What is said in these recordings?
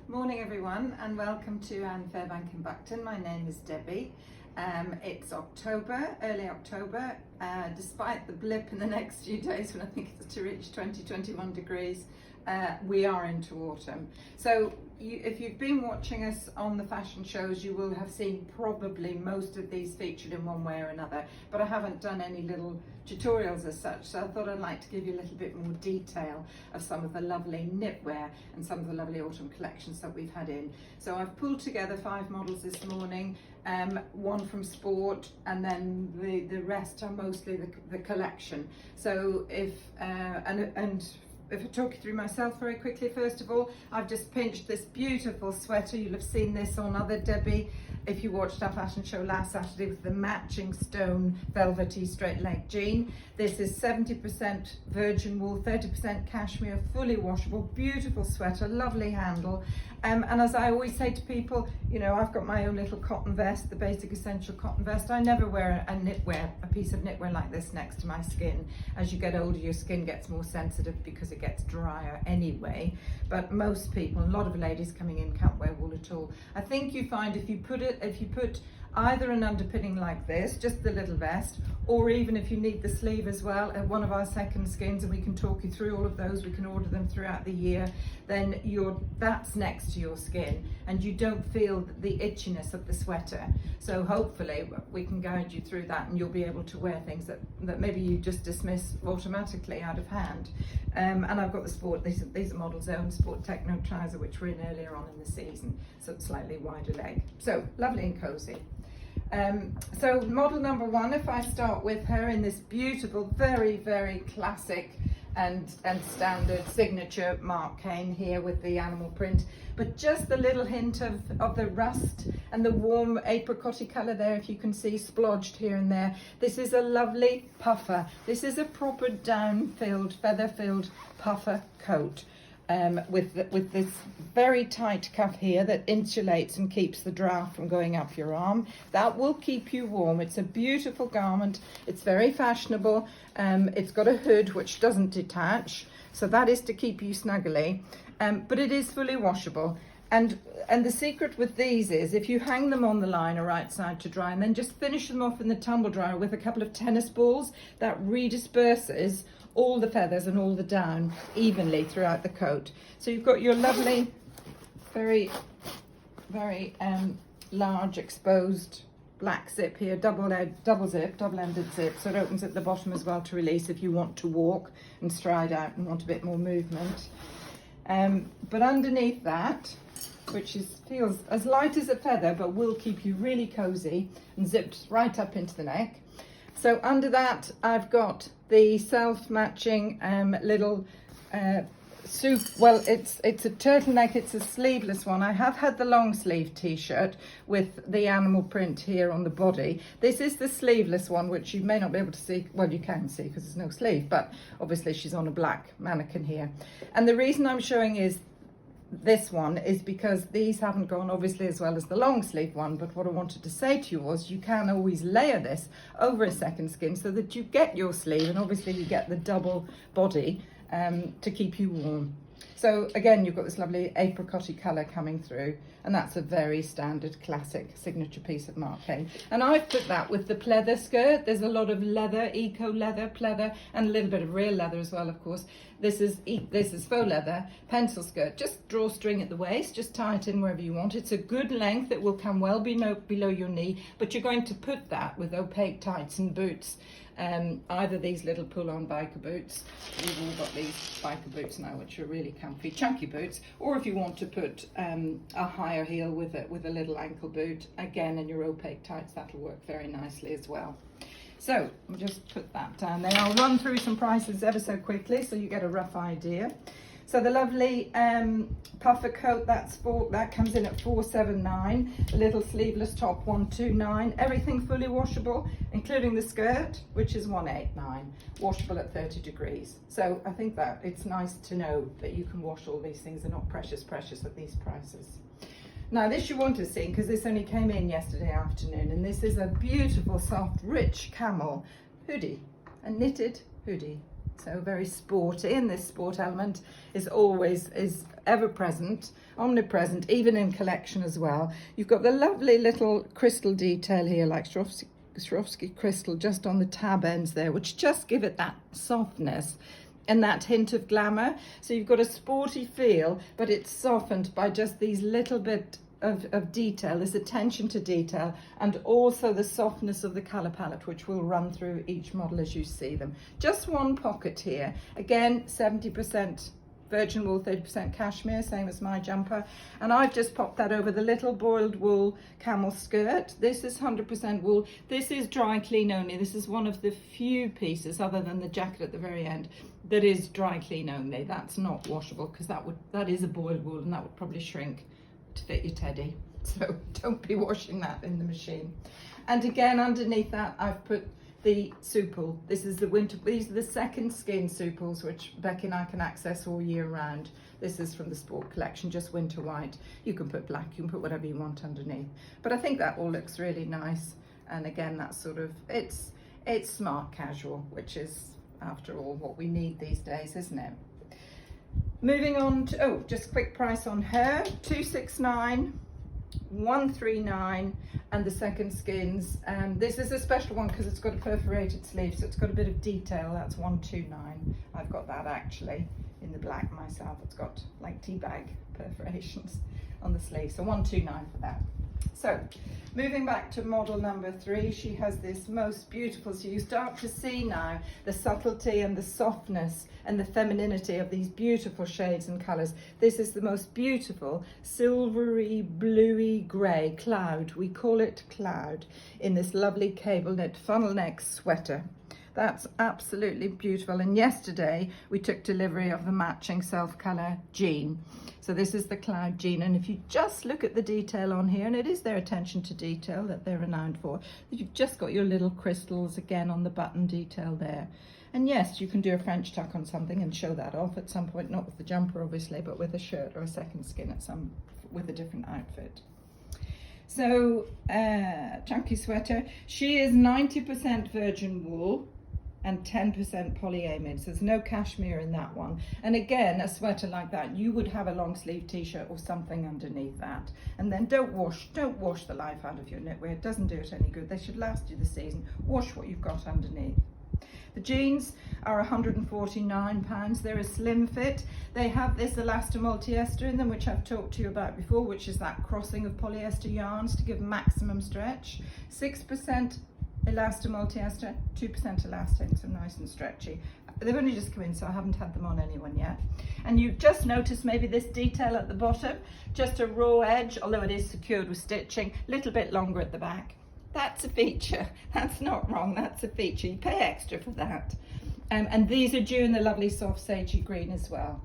Morning everyone, and welcome to Anne Fairbank in Buckton. My name is Debbie. It's October, early October, despite the blip in the next few days when I think it's to reach 21 degrees. We are into autumn. So if you've been watching us on the fashion shows, you will have seen probably most of these featured in one way or another, but I haven't done any little tutorials as such, so I thought I'd like to give you a little bit more detail of some of the lovely knitwear and some of the lovely autumn collections that we've had in. So I've pulled together 5 models this morning, one from sport, and then the rest are mostly the collection. So if I talk you through myself very quickly, first of all, I've just pinched this beautiful sweater. You'll have seen this on other Debbie if you watched our fashion show last Saturday, with the matching stone velvety straight leg jean. This is 70% virgin wool, 30% cashmere, fully washable, beautiful sweater, lovely handle. And as I always say to people, you know, I've got my own little cotton vest, the basic essential cotton vest. I never wear a piece of knitwear like this next to my skin. As you get older, your skin gets more sensitive because it gets drier anyway. But most people, a lot of ladies coming in, can't wear wool at all. I think you find if you put either an underpinning like this, just the little vest, or even if you need the sleeve as well, at one of our second skins, and we can talk you through all of those, we can order them throughout the year, then that's next to your skin and you don't feel the itchiness of the sweater. So hopefully we can guide you through that and you'll be able to wear things that maybe you just dismiss automatically out of hand. And I've got the sport, these are models own sport techno trouser, which we're in earlier on in the season, so it's slightly wider leg. So lovely and cozy. So model number 1, if I start with her in this beautiful, very, very classic and standard signature Marc Cain here with the animal print, but just a little hint of the rust and the warm apricot-y colour there, if you can see, splodged here and there. This is a lovely puffer. This is a proper down-filled, feather-filled puffer coat. With this very tight cuff here that insulates and keeps the draft from going up your arm. That will keep you warm. It's a beautiful garment. It's very fashionable. It's got a hood which doesn't detach, so that is to keep you snugly. But it is fully washable. And the secret with these is if you hang them on the line or outside to dry and then just finish them off in the tumble dryer with a couple of tennis balls, that redisperses all the feathers and all the down evenly throughout the coat. So you've got your lovely, very, very large exposed black zip here, double-ended zip, so it opens at the bottom as well to release if you want to walk and stride out and want a bit more movement. But underneath that, which feels as light as a feather but will keep you really cozy and zipped right up into the neck. So under that I've got the self-matching little suit. Well, it's a turtleneck, it's a sleeveless one. I have had the long sleeve t-shirt with the animal print here on the body. This is the sleeveless one, which you may not be able to see. Well, you can see because there's no sleeve, but obviously she's on a black mannequin here. And the reason I'm showing is this one is because these haven't gone obviously as well as the long sleeve one, but what I wanted to say to you was you can always layer this over a second skin so that you get your sleeve and obviously you get the double body to keep you warm. So again, you've got this lovely apricot-y colour coming through, and that's a very standard classic signature piece of Marc Cain. And I've put that with the pleather skirt. There's a lot of leather, eco leather, pleather, and a little bit of real leather as well, of course. This is faux leather, pencil skirt. Just drawstring at the waist, just tie it in wherever you want. It's a good length, it will come well below your knee, but you're going to put that with opaque tights and boots. Either these little pull-on biker boots, we've all got these biker boots now which are really comfy, chunky boots, or if you want to put a higher heel with a little ankle boot, again in your opaque tights, that'll work very nicely as well. So I'll just put that down there. I'll run through some prices ever so quickly so you get a rough idea. So the lovely puffer coat, that comes in at $479. The little sleeveless top, $129. Everything fully washable, including the skirt, which is $189. Washable at 30 degrees. So I think that it's nice to know that you can wash all these things. They're not precious at these prices. Now this you won't have seen because this only came in yesterday afternoon, and this is a beautiful, soft, rich camel hoodie, a knitted hoodie. So very sporty, and this sport element is always ever present, omnipresent, even in collection as well. You've got the lovely little crystal detail here, like Swarovski crystal, just on the tab ends there, which just give it that softness and that hint of glamour. So you've got a sporty feel, but it's softened by just these little bit of detail, this attention to detail, and also the softness of the color palette, which will run through each model as you see them. Just one pocket here, again 70% virgin wool, 30% cashmere, same as my jumper, and I've just popped that over the little boiled wool camel skirt. This is 100% wool. This is dry clean only. This is one of the few pieces, other than the jacket at the very end, that is dry clean only. That's not washable, because that is a boiled wool, and that would probably shrink to fit your teddy, so don't be washing that in the machine. And again, underneath that I've put the supple. This is the winter, these are the second skin supples, which Becky and I can access all year round. This is from the sport collection, just winter white. You can put black, you can put whatever you want underneath, but I think that all looks really nice. And again, that's sort of, it's smart casual, which is after all what we need these days, isn't it? Moving on to, oh, just quick price on her, 269, 139, and the second skins. This is a special one because it's got a perforated sleeve, so it's got a bit of detail. That's 129. I've got that actually in the black myself. It's got like tea bag perforations on the sleeve, so 129 for that. So moving back to model number 3, she has this most beautiful, so you start to see now the subtlety and the softness and the femininity of these beautiful shades and colours. This is the most beautiful silvery bluey grey cloud, we call it cloud, in this lovely cable knit funnel neck sweater. That's absolutely beautiful. And yesterday we took delivery of the matching self colour jean. So this is the cloud jean, and if you just look at the detail on here, and it is their attention to detail that they're renowned for, you've just got your little crystals again on the button detail there. And yes, you can do a French tuck on something and show that off at some point, not with the jumper obviously, but with a shirt or a second skin with a different outfit. So chunky sweater, she is 90% virgin wool and 10% polyamide, so there's no cashmere in that one. And again, a sweater like that, you would have a long sleeve t-shirt or something underneath that. And then don't wash the life out of your knitwear. It doesn't do it any good. They should last you the season. Wash what you've got underneath. The jeans are £149. They're a slim fit. They have this elastomultiester in them, which I've talked to you about before, which is that crossing of polyester yarns to give maximum stretch. 6% elastomultiester, 2% elastic, so nice and stretchy. They've only just come in, so I haven't had them on anyone yet. And you just notice maybe this detail at the bottom, just a raw edge, although it is secured with stitching, a little bit longer at the back. That's a feature. That's not wrong, that's a feature. You pay extra for that. And these are due in the lovely soft sagey green as well.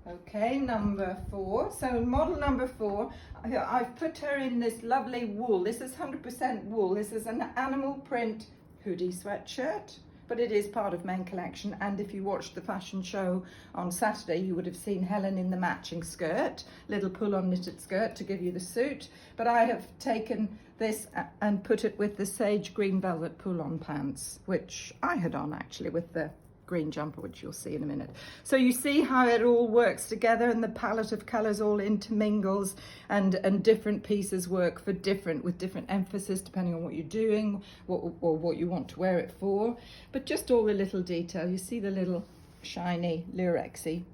Okay, number 4. So model number 4, I've put her in this lovely wool. This is 100% wool. This is an animal print hoodie sweatshirt, but it is part of main collection. And if you watched the fashion show on Saturday, you would have seen Helen in the matching skirt, little pull-on knitted skirt to give you the suit. But I have taken this and put it with the sage green velvet pull-on pants, which I had on actually with the green jumper, which you'll see in a minute. So you see how it all works together, and the palette of colours all intermingles, and different pieces work for with different emphasis depending on what you're doing or what you want to wear it for. But just all the little detail. You see the little shiny Lurexy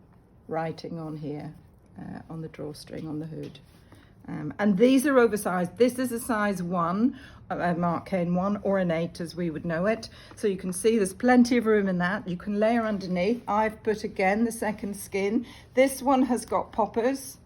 writing on here, on the drawstring on the hood. And these are oversized. This is a size 1, a Marc Cain 1, or an 8 as we would know it. So you can see there's plenty of room in that. You can layer underneath. I've put again the second skin. This one has got poppers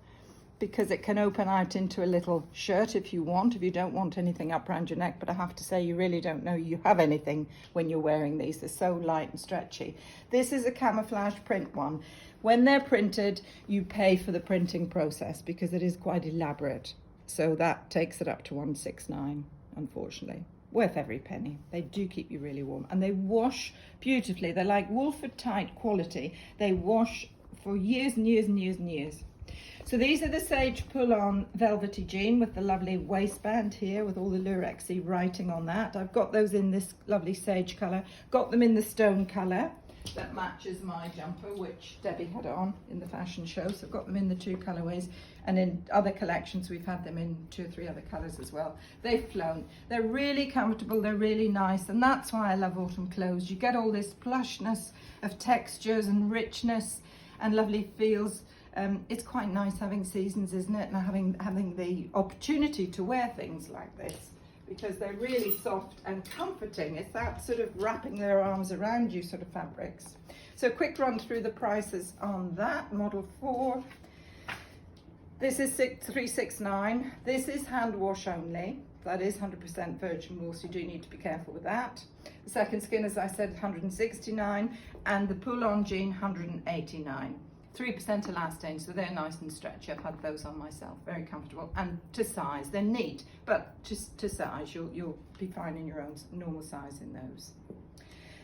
because it can open out into a little shirt if you don't want anything up around your neck. But I have to say, you really don't know you have anything when you're wearing these. They're so light and stretchy. This is a camouflage print one. When they're printed, you pay for the printing process because it is quite elaborate. So that takes it up to 169, unfortunately. Worth every penny. They do keep you really warm, and they wash beautifully. They're like Woolford tight quality. They wash for years and years and years and years. So these are the sage pull-on velvety jean with the lovely waistband here with all the Lurexy writing on that. I've got those in this lovely sage colour. Got them in the stone colour. that matches my jumper, which Debbie had on in the fashion show. So I've got them in the 2 colourways, and in other collections we've had them in 2 or 3 other colours as well. They've flown. They're really comfortable, they're really nice, and that's why I love autumn clothes. You get all this plushness of textures and richness and lovely feels. It's quite nice having seasons, isn't it? And having the opportunity to wear things like this, because they're really soft and comforting. It's that sort of wrapping their arms around you sort of fabrics. So quick run through the prices on that. Model 4. This is 369. This is hand wash only. That is 100% virgin wool, so you do need to be careful with that. The second skin, as I said, 169, and the pull-on jean, 189. 3% elastane, so they're nice and stretchy. I've had those on myself, very comfortable, and to size. They're neat, but just to size, you'll be fine in your own normal size in those.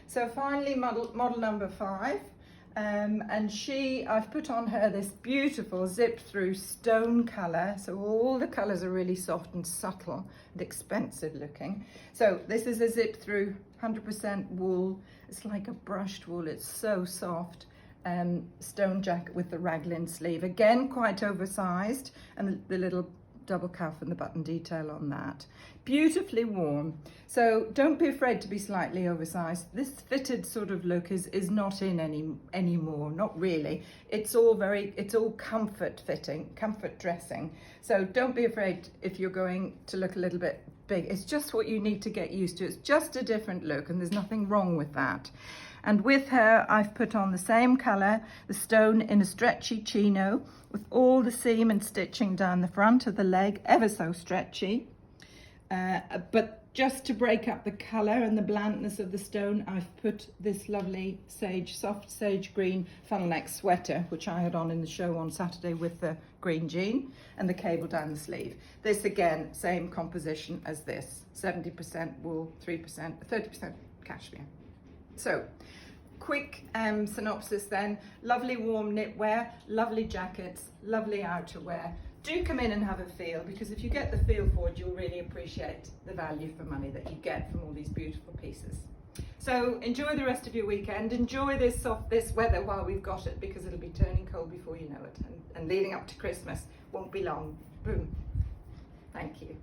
So finally, model number 5, and I've put on her this beautiful zipped through stone colour. So all the colours are really soft and subtle and expensive looking. So this is a zip through 100% wool. It's like a brushed wool. It's so soft. Stone jacket with the raglan sleeve, again quite oversized, and the little double cuff and the button detail on that. Beautifully warm, so don't be afraid to be slightly oversized. This fitted sort of look is not in anymore, not really. It's all comfort fitting, comfort dressing. So don't be afraid if you're going to look a little bit big. It's just what you need to get used to. It's just a different look, and there's nothing wrong with that. And with her, I've put on the same colour, the stone in a stretchy chino, with all the seam and stitching down the front of the leg, ever so stretchy. But just to break up the colour and the blandness of the stone, I've put this lovely soft sage green funnel neck sweater, which I had on in the show on Saturday with the green jean, and the cable down the sleeve. This again, same composition as this, 70% wool, 30% cashmere. So, quick synopsis then. Lovely warm knitwear, lovely jackets, lovely outerwear. Do come in and have a feel, because if you get the feel for it, you'll really appreciate the value for money that you get from all these beautiful pieces. So enjoy the rest of your weekend. Enjoy this weather while we've got it, because it'll be turning cold before you know it. And leading up to Christmas won't be long. Boom. Thank you.